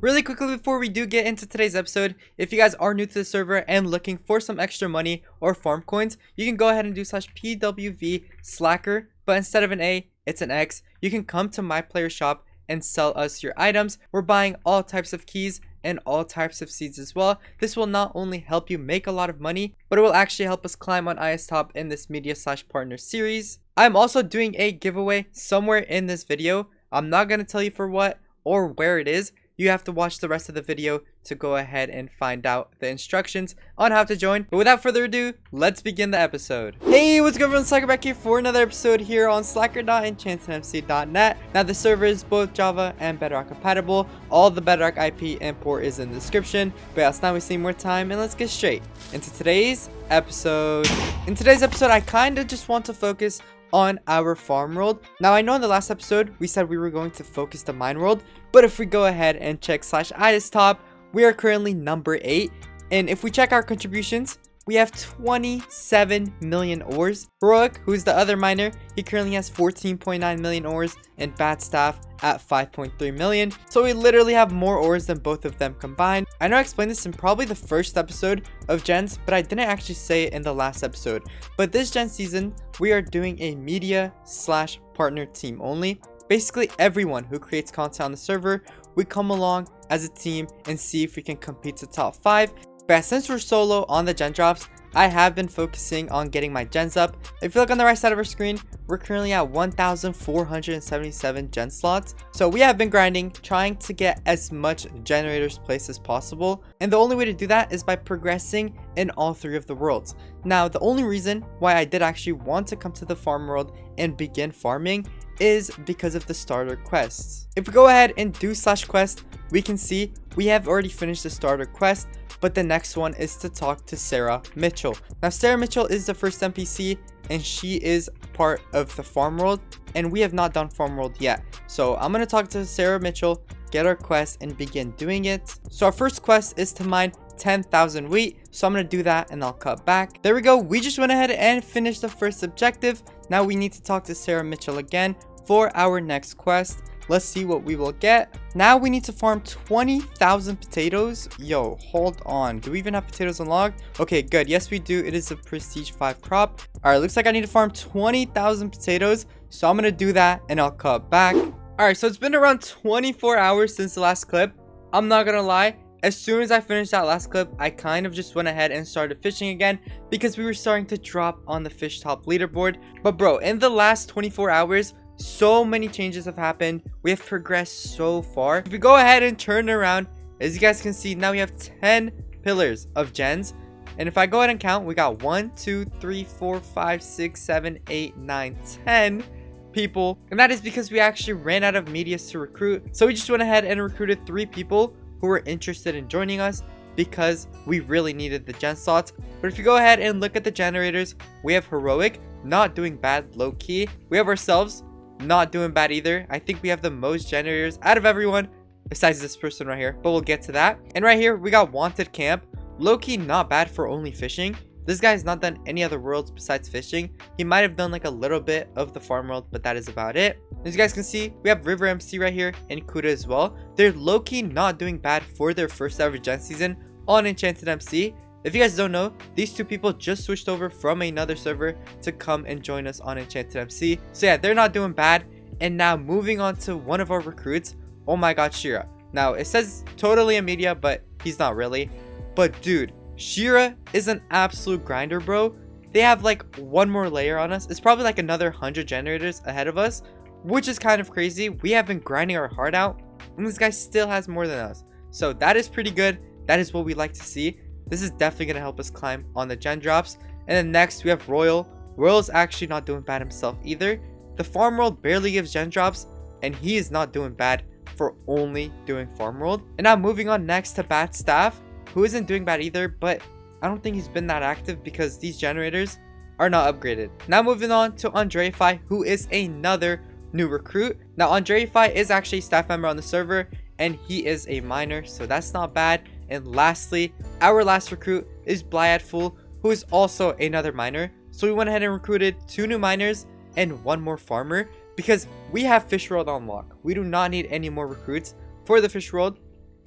Really quickly before we do get into today's episode, if you guys are new to the server and looking for some extra money or farm coins, you can go ahead and do /PWV slacker, but instead of an A, it's an X. You can come to my player shop and sell us your items. We're buying all types of keys and all types of seeds as well. This will not only help you make a lot of money, but it will actually help us climb on IS Top in this media/partner series. I'm also doing a giveaway somewhere in this video. I'm not going to tell you for what or where it is. You have to watch the rest of the video to go ahead and find out the instructions on how to join. But without further ado, let's begin the episode. Hey, what's good everyone? Slacker back here for another episode here on slacker.enchantedmc.net. Now the server is both Java and Bedrock compatible. All the Bedrock IP import is in the description. But yeah, let's not waste any more time and let's get straight into today's episode. In today's episode, I kind of just want to focus on our farm world. Now I know in the last episode we said we were going to focus the mine world, but if we go ahead and check /IS Top, we are currently number 8, and if we check our contributions, we have 27 million ores. Heroic, who's the other miner, he currently has 14.9 million ores, and Bad Staff at 5.3 million. So we literally have more ores than both of them combined. I know I explained this in probably the first episode of Gens, but I didn't actually say it in the last episode. But this Gen season, we are doing a media/partner team only. Basically everyone who creates content on the server, we come along as a team and see if we can compete to top 5. But since we're solo on the gen drops, I have been focusing on getting my gens up. If you look on the right side of our screen, we're currently at 1,477 gen slots. So we have been grinding, trying to get as much generators placed as possible. And the only way to do that is by progressing in all 3 of the worlds. Now, the only reason why I did actually want to come to the farm world and begin farming is because of the starter quests. If we go ahead and do /quest, we can see we have already finished the starter quest, but the next one is to talk to Sarah Mitchell. Now Sarah Mitchell is the first NPC and she is part of the farm world, and we have not done farm world yet. So I'm going to talk to Sarah Mitchell, get our quest, and begin doing it. So our first quest is to mine 10,000 wheat, so I'm going to do that and I'll cut back. There we go, we just went ahead and finished the first objective. Now we need to talk to Sarah Mitchell again for our next quest. Let's see what we will get. Now we need to farm 20,000 potatoes. Yo, hold on. Do we even have potatoes unlocked? Okay, good. Yes, we do. It is a prestige 5 crop. All right, looks like I need to farm 20,000 potatoes. So I'm going to do that and I'll cut back. All right, so it's been around 24 hours since the last clip. I'm not going to lie. As soon as I finished that last clip, I kind of just went ahead and started fishing again because we were starting to drop on the fish top leaderboard. But bro, in the last 24 hours, so many changes have happened. We have progressed so far. If we go ahead and turn it around, as you guys can see, now we have 10 pillars of gens. And if I go ahead and count, we got 1, 2, 3, 4, 5, 6, 7, 8, 9, 10 people. And that is because we actually ran out of medias to recruit. So we just went ahead and recruited 3 people who were interested in joining us because we really needed the gen slots. But if you go ahead and look at the generators, we have Heroic, not doing bad, low key. We have ourselves, not doing bad either. I think we have the most generators out of everyone besides this person right here, but we'll get to that. And right here we got Wanted Camp, low-key not bad for only fishing. This guy has not done any other worlds besides fishing. He might have done like a little bit of the farm world, but that is about it. As you guys can see, we have River MC right here and Kuda as well. They're low-key not doing bad for their first ever gen season on EnchantedMC. If you guys don't know, these 2 people just switched over from another server to come and join us on EnchantedMC. So yeah, they're not doing bad. And now moving on to one of our recruits. Oh my god, Shira. Now it says totally a media, but he's not really. But dude, Shira is an absolute grinder, bro. They have like one more layer on us. It's probably like another 100 generators ahead of us, which is kind of crazy. We have been grinding our heart out, and this guy still has more than us. So that is pretty good. That is what we like to see. This is definitely going to help us climb on the gen drops. And then next we have Royal. Royal's actually not doing bad himself either. The farm world barely gives gen drops, and he is not doing bad for only doing farm world. And now moving on next to Bad Staff, who isn't doing bad either, but I don't think he's been that active because these generators are not upgraded. Now moving on to Andreify, who is another new recruit. Now Andreify is actually a staff member on the server, and he is a miner, so that's not bad. And lastly, our last recruit is Blyadful, who is also another miner. So we went ahead and recruited 2 new miners and 1 more farmer because we have Fish World on lock. We do not need any more recruits for the Fish World.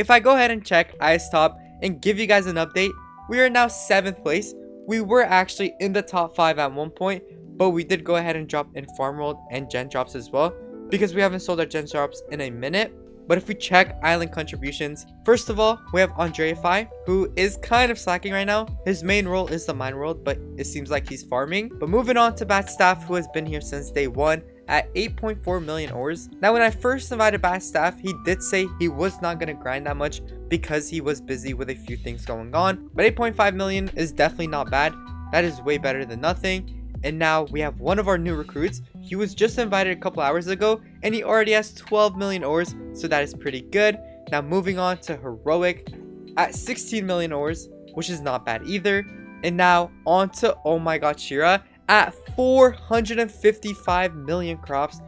if I go ahead and check IS Top and give you guys an update, we are now 7th place. We were actually in the top 5 at one point, but we did go ahead and drop in Farm World and Gen drops as well, because we haven't sold our Gen drops in a minute. But if we check island contributions, first of all, we have Andreify, who is kind of slacking right now. His main role is the mine world, but it seems like he's farming. But moving on to Bat Staff, who has been here since day 1 at 8.4 million ores. Now, when I first invited Bat Staff, he did say he was not going to grind that much because he was busy with a few things going on. But 8.5 million is definitely not bad. That is way better than nothing. And now we have one of our new recruits. He was just invited a couple hours ago and he already has 12 million ores, so that is pretty good. Now moving on to Heroic at 16 million ores, which is not bad either. And now on to Oh My God Shira at 455 million crops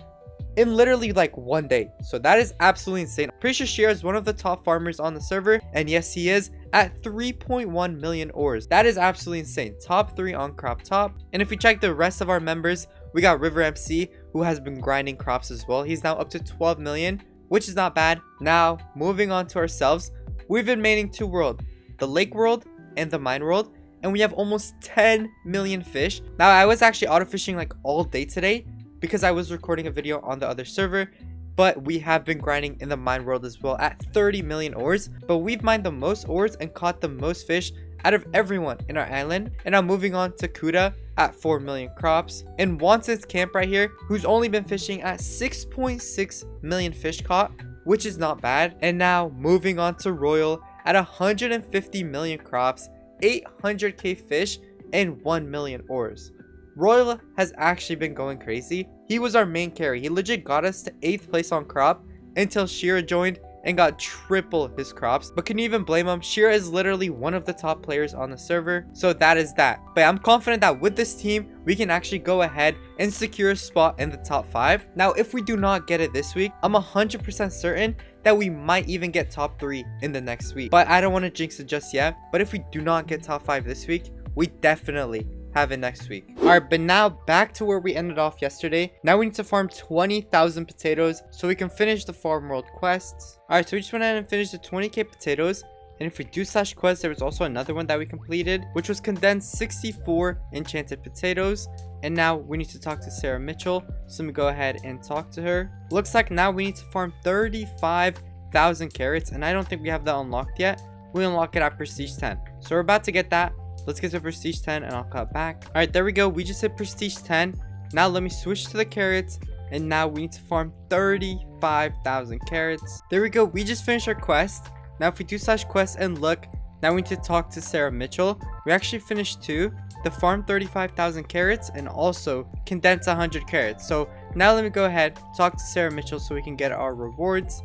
in literally like one day. So that is absolutely insane. Pretty sure Shira is one of the top farmers on the server, and yes, he is at 3.1 million ores. That is absolutely insane. Top 3 on crop top. And if we check the rest of our members, we got River MC, who has been grinding crops as well. He's now up to 12 million, which is not bad. Now moving on to ourselves, we've been maining 2 worlds, the lake world and the mine world, and we have almost 10 million fish. Now I was actually auto fishing like all day today because I was recording a video on the other server, but we have been grinding in the mine world as well at 30 million ores. But we've mined the most ores and caught the most fish out of everyone in our island. And now moving on to Kuda at 4 million crops, and Wanson's camp right here, who's only been fishing at 6.6 million fish caught, which is not bad. And now moving on to Royal at 150 million crops, 800k fish, and 1 million ores. Royal has actually been going crazy. He was our main carry. He legit got us to 8th place on crop until Shira joined and got triple his crops. But can you even blame him? Shira is literally one of the top players on the server. So that is that. But I'm confident that with this team, we can actually go ahead and secure a spot in the top 5. Now, if we do not get it this week, I'm 100% certain that we might even get top 3 in the next week. But I don't want to jinx it just yet. But if we do not get top 5 this week, we definitely have it next week. Alright, but now back to where we ended off yesterday. Now we need to farm 20,000 potatoes so we can finish the farm world quests. Alright, so we just went ahead and finished the 20k potatoes. And if we do slash quest, there was also another one that we completed, which was condensed 64 enchanted potatoes. And now we need to talk to Sarah Mitchell. So let me go ahead and talk to her. Looks like now we need to farm 35,000 carrots, and I don't think we have that unlocked yet. We unlock it at prestige 10. So we're about to get that. Let's get to prestige 10 and I'll cut back. All right, there we go. We just hit prestige 10. Now let me switch to the carrots, and now we need to farm 35,000 carrots. There we go. We just finished our quest. Now if we do slash quest and look, now we need to talk to Sarah Mitchell. We actually finished 2, the farm 35,000 carrots and also condense 100 carrots. So now let me go ahead, talk to Sarah Mitchell so we can get our rewards.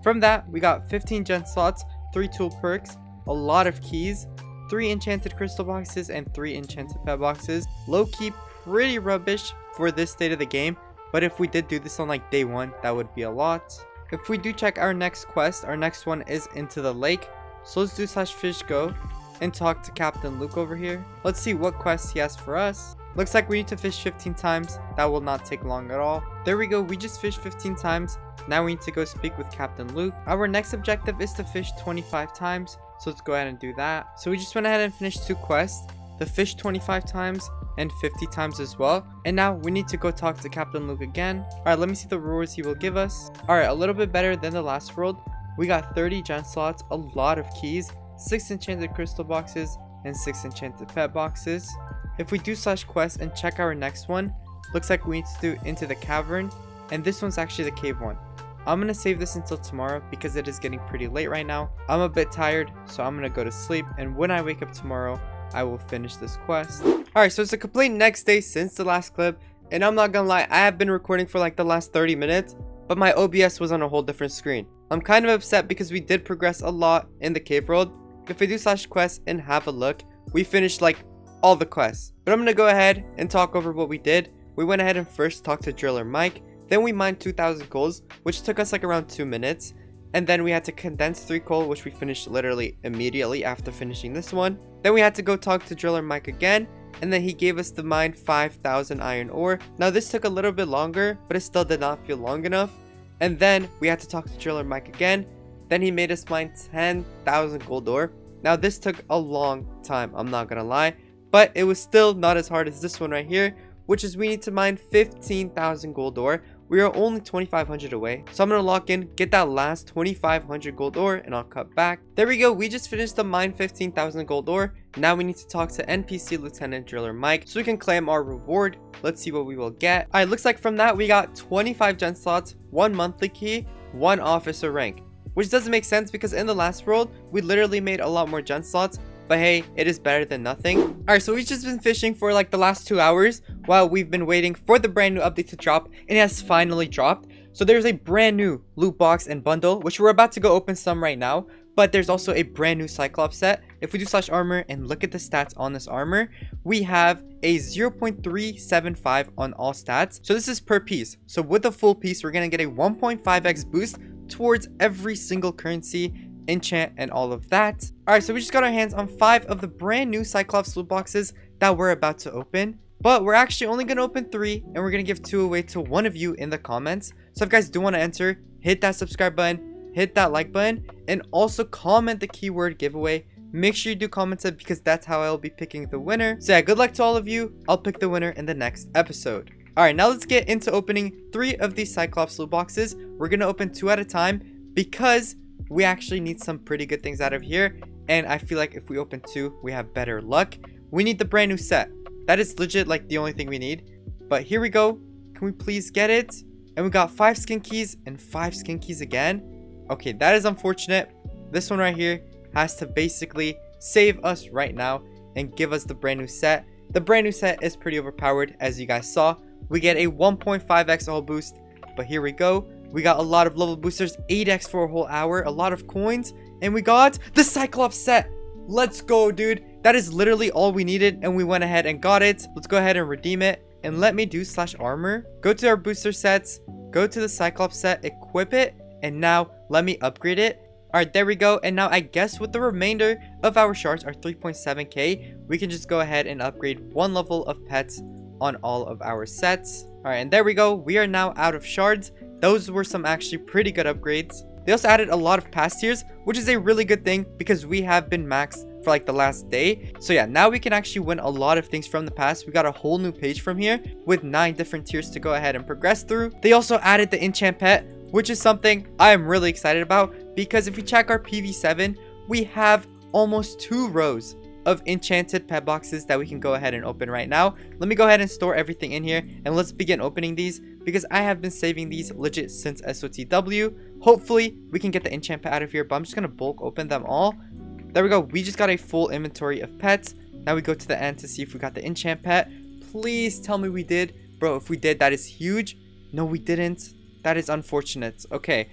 From that, we got 15 gen slots, 3 tool perks, a lot of keys, 3 enchanted crystal boxes, and 3 enchanted pet boxes. Low-key pretty rubbish for this state of the game, but if we did do this on like day 1, that would be a lot. If we do check our next quest, our next one is into the lake. So let's do slash fish go and talk to Captain Luke over here. Let's see what quest he has for us. Looks like we need to fish 15 times. That will not take long at all. There we go. We just fished 15 times. Now we need to go speak with Captain Luke. Our next objective is to fish 25 times. So let's go ahead and do that. So we just went ahead and finished 2 quests. The fish 25 times and 50 times as well. And now we need to go talk to Captain Luke again. Alright, let me see the rewards he will give us. Alright, a little bit better than the last world. We got 30 gen slots, a lot of keys, 6 enchanted crystal boxes, and 6 enchanted pet boxes. If we do slash quest and check our next one, looks like we need to do into the cavern, and this one's actually the cave one. I'm gonna save this until tomorrow because it is getting pretty late right now. I'm a bit tired, so I'm gonna go to sleep, and when I wake up tomorrow, I will finish this quest. Alright, so it's a complete next day since the last clip, and I'm not gonna lie, I have been recording for like the last 30 minutes, but my OBS was on a whole different screen. I'm kind of upset because we did progress a lot in the cave world. If we do slash quest and have a look, we finished like all the quests. But I'm gonna go ahead and talk over what we did. We went ahead and first talked to Driller Mike, then we mined 2,000 coals, which took us like around 2 minutes. And then we had to condense 3 coal, which we finished literally immediately after finishing this one. Then we had to go talk to Driller Mike again, and then he gave us the mine 5,000 iron ore. Now this took a little bit longer, but it still did not feel long enough. And then we had to talk to Driller Mike again, Then he made us mine 10,000 gold ore. Now this took a long time, I'm not gonna lie, but it was still not as hard as this one right here, which is we need to mine 15,000 gold ore. We are only 2,500 away, so I'm gonna lock in, get that last 2,500 gold ore, and I'll cut back. There we go, we just finished the mine 15,000 gold ore. Now we need to talk to NPC Lieutenant Driller Mike so we can claim our reward. Let's see what we will get. Alright, looks like from that we got 25 gen slots, 1 monthly key, 1 officer rank, which doesn't make sense because in the last world we literally made a lot more gen slots. But hey, it is better than nothing. Alright, so we've just been fishing for like the last 2 hours while we've been waiting for the brand new update to drop, and it has finally dropped. So there's a brand new loot box and bundle, which we're about to go open some right now. But there's also a brand new Cyclops set. If we do slash armor and look at the stats on this armor, we have a 0.375 on all stats. So this is per piece. So with the full piece, we're going to get a 1.5x boost towards every single currency, enchant, and all of that. Alright, so we just got our hands on 5 of the brand new Cyclops loot boxes that we're about to open. But we're actually only going to open 3, and we're going to give 2 away to one of you in the comments. So if you guys do want to enter, hit that subscribe button, hit that like button, and also comment the keyword giveaway. Make sure you do comment it because that's how I'll be picking the winner. So yeah, good luck to all of you. I'll pick the winner in the next episode. Alright, now let's get into opening 3 of these Cyclops loot boxes. We're going to open 2 at a time because we actually need some pretty good things out of here, and I feel like if we open 2 we have better luck. We need the brand new set. That is legit like the only thing we need. But here we go. Can we please get it? And we got 5 skin keys and 5 skin keys again. Okay, that is unfortunate. This one right here has to basically save us right now and give us the brand new set. The brand new set is pretty overpowered, as you guys saw. We get a 1.5x all boost, but here we go. We got a lot of level boosters, 8x for a whole hour, a lot of coins, and we got the Cyclops set. Let's go, dude. That is literally all we needed, and we went ahead and got it. Let's go ahead and redeem it, and let me do slash armor. Go to our booster sets, go to the Cyclops set, equip it, and now let me upgrade it. Alright, there we go. And now I guess with the remainder of our shards, our 3.7k, we can just go ahead and upgrade 1 level of pets on all of our sets. Alright, and there we go. We are now out of shards. Those were some actually pretty good upgrades. They also added a lot of pass tiers, which is a really good thing because we have been maxed for like the last day. So yeah, now we can actually win a lot of things from the past. We got a whole new page from here with 9 different tiers to go ahead and progress through. They also added the enchant pet, which is something I am really excited about because if we check our PV7, we have almost 2 rows of enchanted pet boxes that we can go ahead and open right now. Let me go ahead and store everything in here and let's begin opening these because I have been saving these legit since SOTW. Hopefully we can get the enchant pet out of here, but I'm just gonna bulk open them all. There we go. We just got a full inventory of pets. Now we go to the end to see if we got the enchant pet. Please tell me we did. Bro, if we did, that is huge. No, we didn't. That is unfortunate. Okay,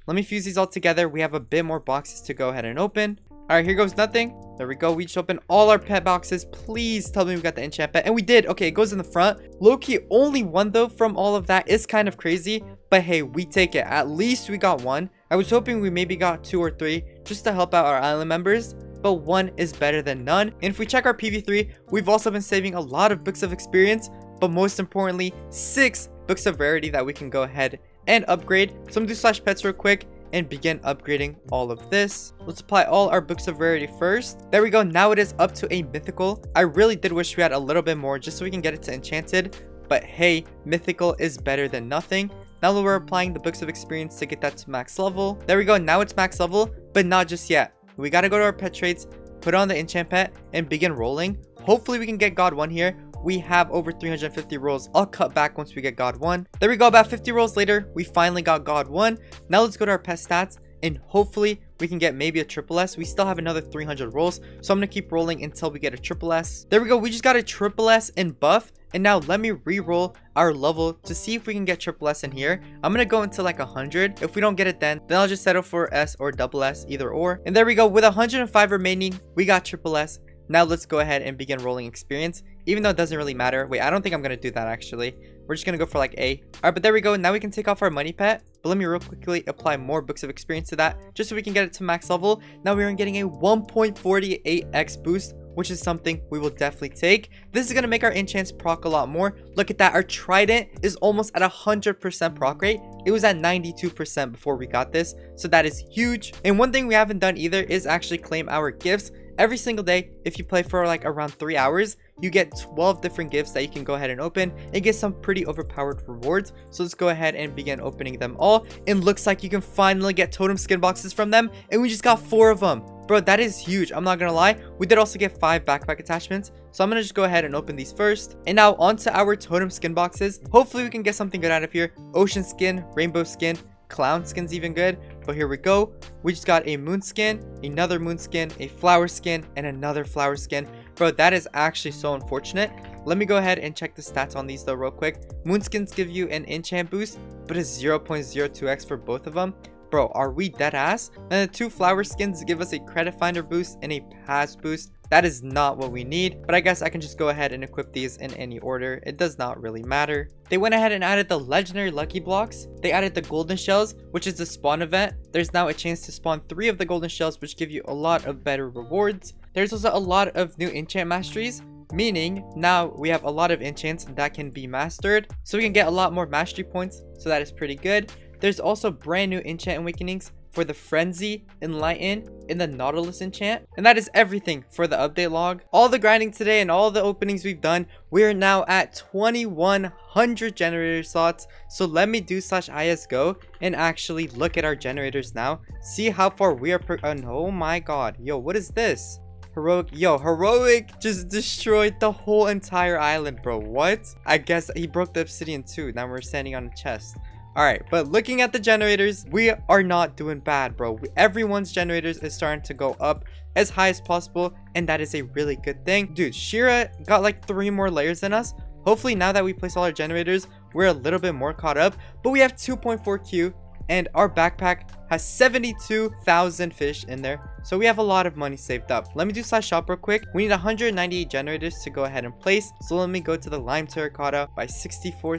let me fuse these all together. We have a bit more boxes to go ahead and open. Alright, here goes nothing. There we go. We just opened all our pet boxes. Please tell me we got the enchant pet. And we did. Okay, it goes in the front. Low-key, only 1 though from all of that is kind of crazy. But hey, we take it. At least we got 1. I was hoping we maybe got 2 or 3 just to help out our island members. But 1 is better than none. And if we check our PV3, we've also been saving a lot of books of experience. But most importantly, 6 books of rarity that we can go ahead and upgrade. So I'm going to do slash pets real quick and begin upgrading all of this. Let's apply all our books of rarity first. There we go. Now it is up to a mythical. I really did wish we had a little bit more just so we can get it to enchanted, but hey, mythical is better than nothing. Now that we're applying the books of experience to get that to max level. There we go. Now it's max level, but not just yet. We got to go to our pet traits, put on the enchant pet, and begin rolling. Hopefully we can get God 1 here. We have over 350 rolls. I'll cut back once we get God 1. There we go. About 50 rolls later, we finally got God 1. Now let's go to our pet stats and hopefully we can get maybe a triple S. We still have another 300 rolls, so I'm going to keep rolling until we get a triple S. There we go. We just got a triple S in buff. And now let me re-roll our level to see if we can get triple S in here. I'm going to go into like 100. If we don't get it then I'll just settle for S or double S, either or. And there we go. With 105 remaining, we got triple S. Now let's go ahead and begin rolling experience, even though it doesn't really matter. Wait, I don't think I'm going to do that actually. We're just going to go for like A. Alright, but there we go. Now we can take off our money pet. But let me real quickly apply more books of experience to that, just so we can get it to max level. Now we are getting a 1.48x boost which is something we will definitely take. This is going to make our enchants proc a lot more. Look at that. Our trident is almost at 100% proc rate. It was at 92% before we got this, so that is huge. And one thing we haven't done either is actually claim our gifts. Every single day, if you play for like around 3 hours, you get 12 different gifts that you can go ahead and open and get some pretty overpowered rewards. So let's go ahead and begin opening them all. It looks like you can finally get totem skin boxes from them, and we just got 4 of them. Bro, that is huge. I'm not gonna lie. We did also get 5 backpack attachments, so I'm gonna just go ahead and open these first. And now onto our totem skin boxes. Hopefully we can get something good out of here. Ocean skin, rainbow skin, clown skin's even good, but here we go. We just got a moon skin, another moon skin, a flower skin, and another flower skin. Bro, that is actually so unfortunate. Let me go ahead and check the stats on these though real quick. Moon skins give you an enchant boost, but it's 0.02x for both of them. Bro, are we dead ass? And the 2 flower skins give us a credit finder boost and a pass boost. That is not what we need, but I guess I can just go ahead and equip these in any order. It does not really matter. They went ahead and added the legendary lucky blocks. They added the golden shells, which is the spawn event. There's now a chance to spawn 3 of the golden shells, which give you a lot of better rewards. There's also a lot of new enchant masteries, meaning now we have a lot of enchants that can be mastered, so we can get a lot more mastery points, so that is pretty good. There's also brand new enchant awakenings for the Frenzy, Enlighten, and the Nautilus enchant. And that is everything for the update log. All the grinding today and all the openings we've done, we are now at 2100 generator slots. So let me do /ISGO and actually look at our generators now. See how far we are oh my god. Yo, what is this? Heroic. Yo, Heroic just destroyed the whole entire island, bro. What? I guess he broke the obsidian too. Now we're standing on a chest. Alright, but looking at the generators, we are not doing bad, bro. Everyone's generators is starting to go up as high as possible, and that is a really good thing. Dude, Shira got like 3 more layers than us. Hopefully now that we place all our generators, we're a little bit more caught up. But we have 2.4 Q, and our backpack has 72,000 fish in there, so we have a lot of money saved up. Let me do /shop real quick. We need 198 generators to go ahead and place, so let me go to the lime terracotta by 64.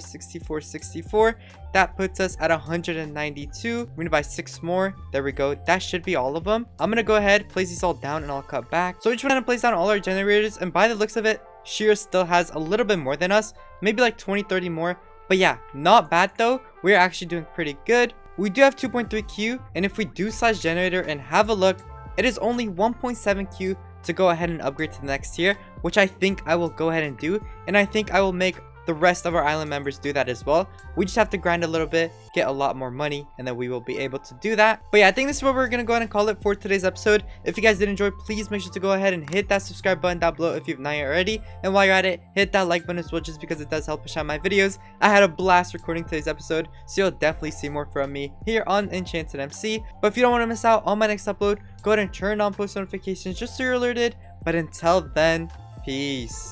That puts us at 192. We're gonna buy 6 more. There we go. That should be all of them. I'm gonna go ahead, place these all down, and I'll cut back. So we just want to place down all our generators, and by the looks of it, Shira still has a little bit more than us, maybe like 20-30 more. But yeah, not bad though. We're actually doing pretty good. We do have 2.3 Q, and if we do /generator and have a look, it is only 1.7 Q to go ahead and upgrade to the next tier, which I think I will go ahead and do, and I think I will make the rest of our island members do that as well. We just have to grind a little bit, get a lot more money, and then we will be able to do that. But yeah, I think this is what we're gonna go ahead and call it for today's episode. If you guys did enjoy, please make sure to go ahead and hit that subscribe button down below if you've not yet already, and while you're at it, hit that like button as well, just because it does help push out my videos. I had a blast recording today's episode, so you'll definitely see more from me here on EnchantedMC. But if you don't want to miss out on my next upload, go ahead and turn on post notifications just so you're alerted. But until then, peace.